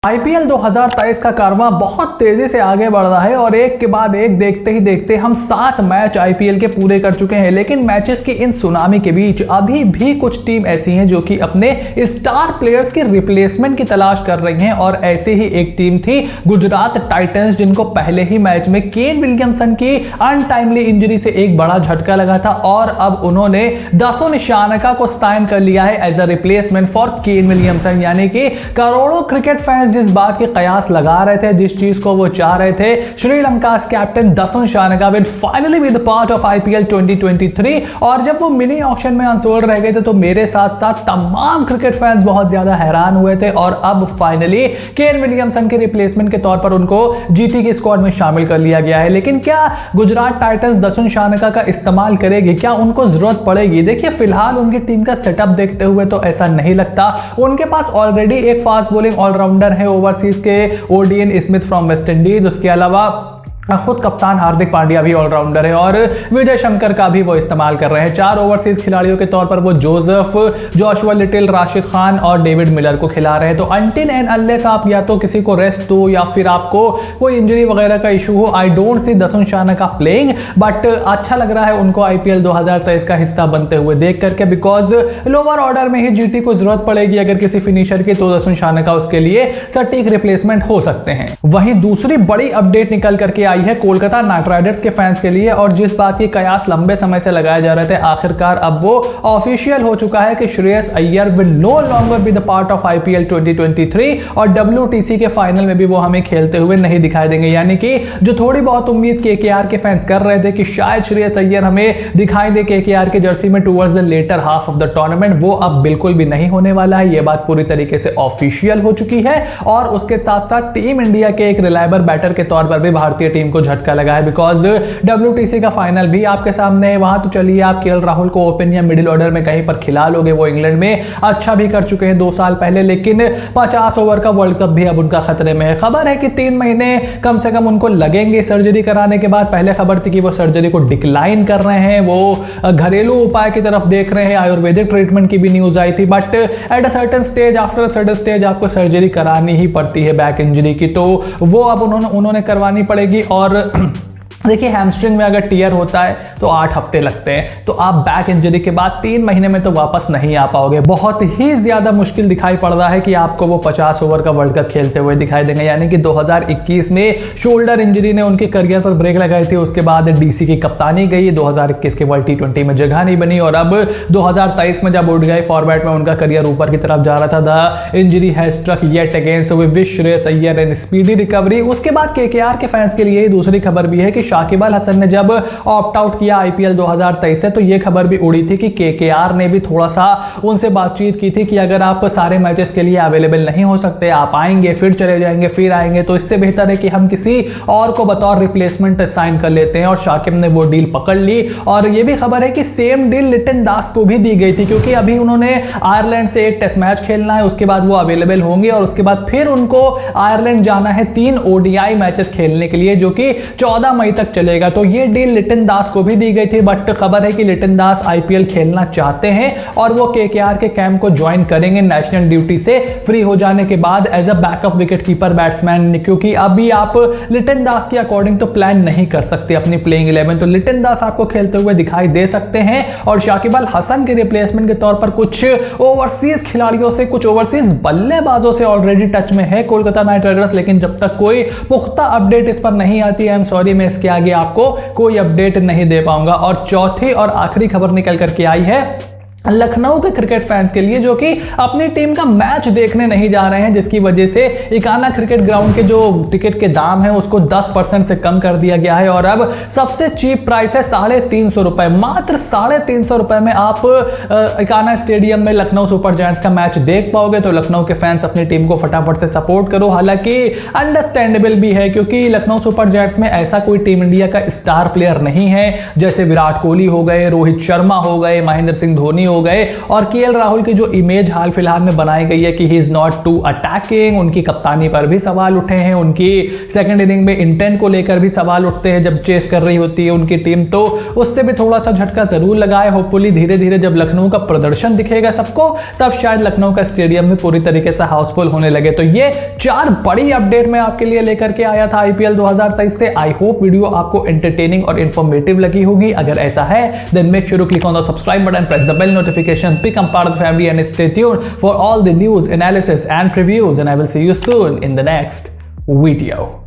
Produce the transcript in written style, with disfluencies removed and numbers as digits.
IPL 2023 का कारवां बहुत तेजी से आगे बढ़ रहा है और एक के बाद एक देखते ही देखते हम 7 मैच आईपीएल के पूरे कर चुके हैं। लेकिन मैचेस की इन सुनामी के बीच अभी भी कुछ टीम ऐसी हैं जो कि अपने स्टार प्लेयर्स की रिप्लेसमेंट की तलाश कर रही हैं और ऐसे ही एक टीम थी गुजरात टाइटंस, जिनको पहले ही मैच में केन विलियमसन की अनटाइमली इंजरी से एक बड़ा झटका लगा था और अब उन्होंने दासन शानका को साइन कर लिया है as a replacement for Ken Williamson. यानी कि करोड़ों क्रिकेट फैंस जिस बात के कयास लगा रहे थे, जिस चीज को वो चाह रहे थे, Sri Lanka captain Dasun Shanaka will finally be the part of IPL 2023। और जब वो मिनी ऑक्शन में अनसोल्ड रह गए थे तो मेरे साथ साथ तमाम क्रिकेट फैंस बहुत ज्यादा हैरान हुए थे और अब फाइनली केन विलियमसन के रिप्लेसमेंट के तौर पर उनको जीटी के स्क्वाड में शामिल कर लिया गया है। लेकिन क्या गुजरात टाइटंस दासन शानका का इस्तेमाल करेगी? क्या उनको जरूरत पड़ेगी? देखिए, फिलहाल उनकी टीम का सेटअप देखते हुए तो ऐसा नहीं लगता। उनके पास ऑलरेडी एक फास्ट बॉलिंग ऑलराउंडर है ओवरसीज के Odean Smith from West Indies. उसके अलावा खुद कप्तान हार्दिक पांड्या भी ऑलराउंडर है और विजय शंकर का भी वो इस्तेमाल कर रहे हैं। 4 ओवरसीज खिलाड़ियों के तौर पर वो Joseph, Joshua little, Rashid Khan और डेविड मिलर को खिला रहे हैं। तो अनटिल एंड अनलेस आप या तो किसी को रेस्ट दो या फिर आपको कोई इंजरी वगैरह का इशू हो, I don't see Dasun Shanaka playing. But अच्छा लग रहा है उनको आईपीएल 2023 का हिस्सा बनते हुए देख करके, बिकॉज लोअर ऑर्डर में ही जीटी को जरूरत पड़ेगी अगर किसी फिनिशर की, तो दासन शानका उसके लिए सटीक रिप्लेसमेंट हो सकते हैं। वहीं दूसरी बड़ी अपडेट निकल करके आई है कोलकाता नाइट राइडर्स के फैंस के लिए, और जिस बात की कयास लंबे समय से लगाए जा रहे थे, आखिरकार अब वो ऑफिशियल हो चुका है कि Shreyas Iyer will no longer be the part of IPL 2023 और डब्ल्यूटीसी के फाइनल में भी वो हमें खेलते हुए नहीं दिखाई देंगे। यानी कि जो थोड़ी बहुत उम्मीद केकेआर के फैंस कर रहे थे कि शायद श्रेयस अय्यर हमें दिखाई दे केकेआर के जर्सी में towards the latter half of the tournament, वो अब बिल्कुल भी नहीं होने वाला है। ये बात पूरी तरीके से ऑफिशियल हो चुकी है और उसके साथ साथ टीम इंडिया के एक रिलायबल बैटर के तौर पर भी भारतीय टीम को झटका लगा है, बिकॉज डब्ल्यूटीसी का फाइनल भी आपके सामने है। वहां तो चलिए आप केएल राहुल को ओपन या मिडिल ऑर्डर में कहीं पर खिला लोगे, वो इंग्लैंड में अच्छा भी कर चुके हैं 2 साल पहले, लेकिन 50 ओवर का वर्ल्ड कप भी अब उनका खतरे में है। खबर है कि 3 महीने कम से कम उनको लगेंगे सर्जरी कराने के बाद। पहले खबर थी कि वो सर्जरी को डिक्लाइन कर रहे हैं, वो घरेलू उपाय की तरफ देख रहे हैं, आयुर्वेदिक ट्रीटमेंट की भी न्यूज आई थी। But at a certain stage, after a certain stage आपको सर्जरी करानी ही पड़ती है बैक इंजरी की, तो वो अब उन्होंने करवानी पड़ेगी। और देखिए, हैमस्ट्रिंग में अगर टीयर होता है तो 8 हफ्ते लगते हैं, तो आप बैक इंजरी के बाद 3 महीने में तो वापस नहीं आ पाओगे। बहुत ही ज्यादा मुश्किल दिखाई पड़ रहा है कि आपको वो 50 ओवर का वर्ल्ड कप खेलते हुए दिखाई देंगे। यानी कि 2021 में शोल्डर इंजरी ने उनके करियर पर ब्रेक लगाई थी, उसके बाद डीसी की कप्तानी गई, 2021 के वर्ल्ड T20 में जगह नहीं बनी और अब 2023 में जब ओडीआई फॉर्मेट में उनका करियर ऊपर की तरफ जा रहा था, the injury has struck yet again, so we wish Shreyas Iyer an speedy recovery. उसके बाद केकेआर के फैंस के लिए दूसरी खबर भी है कि शाकिब अल हसन ने जब ऑप्ट आउट किया आईपीएल 2023 से, तो यह खबर भी उड़ी थी कि केकेआर ने भी थोड़ा सा उनसे बातचीत की थी कि अगर आप सारे मैचेस के लिए अवेलेबल नहीं हो सकते, आप आएंगे फिर चले जाएंगे फिर आएंगे, तो इससे बेहतर है कि हम किसी और को बतौर रिप्लेसमेंट साइन कर लेते हैं। और शाकिब ने वो डील पकड़ ली। और यह भी खबर है कि सेम डील लिटन दास को भी दी गई थी, क्योंकि अभी उन्होंने आयरलैंड से एक टेस्ट मैच खेलना है, उसके बाद वो अवेलेबल होंगे और उसके बाद फिर उनको आयरलैंड जाना है 3 ओडीआई मैचेस खेलने के लिए, जो कि 14 मई तक चलेगा। तो ये डील लिटन दास को भी दी गई थी। बट खबर है कि लिटन दास आईपीएल खेलना चाहते हैं और वो केकेआर के कैंप को ज्वाइन करेंगे नेशनल ड्यूटी से फ्री हो जाने के बाद as a backup wicket keeper batsman, क्योंकि अभी आप लिटन दास के अकॉर्डिंग तो प्लान नहीं कर सकते अपनी प्लेइंग 11, तो लिटन दास आपको खेलते हुए दिखाई दे सकते हैं। और शाकिब अल हसन के रिप्लेसमेंट के तौर पर कुछ ओवरसीज खिलाड़ियों से, कुछ ओवरसीज बल्लेबाजों से ऑलरेडी टच में है कोलकाता नाइट राइडर्स, लेकिन जब तक कोई पुख्ता अपडेट इस पर नहीं आती है, आई एम सॉरी, मैं इसके आगे आपको कोई अपडेट नहीं दे पाऊंगा। और चौथी और आखिरी खबर निकल करके आई है लखनऊ के क्रिकेट फैंस के लिए, जो कि अपनी टीम का मैच देखने नहीं जा रहे हैं, जिसकी वजह से इकाना क्रिकेट ग्राउंड के जो टिकट के दाम है उसको 10% से कम कर दिया गया है और अब सबसे चीप प्राइस है 350 रुपए। मात्र 350 रुपए में आप इकाना स्टेडियम में लखनऊ सुपर जायंट्स का मैच देख पाओगे। तो लखनऊ के फैंस अपनी टीम को फटाफट से सपोर्ट करो। हालांकि अंडरस्टैंडेबल भी है, क्योंकि लखनऊ सुपर जायंट्स में ऐसा कोई टीम इंडिया का स्टार प्लेयर नहीं है, जैसे विराट कोहली हो गए, रोहित शर्मा हो गए, महेंद्र सिंह धोनी हो गए। और केएल राहुल की जो इमेज हाल फिलहाल में बनाई गई है कि he is not too attacking, उनकी कप्तानी पर भी सवाल उठे हैं, उनकी सेकंड इनिंग में इंटेंट को लेकर भी सवाल उठते हैं जब चेस कर रही होती है उनकी टीम, तो उससे भी थोड़ा सा झटका जरूर लगा है। होपफुली धीरे धीरे जब लखनऊ का प्रदर्शन दिखेगा सबको, तब शायद लखनऊ का स्टेडियम में पूरी तरीके से हाउसफुल होने लगे। तो ये 4 बड़ी अपडेट मैं आपके लिए लेकर के आया था आईपीएल 2023 से। आई होप वीडियो आपको एंटरटेनिंग और इंफॉर्मेटिव लगी होगी। अगर ऐसा है then make sure to click on the subscribe button, press the bell notification, become part of the family and stay tuned for all the news, analysis and previews, and I will see you soon in the next video.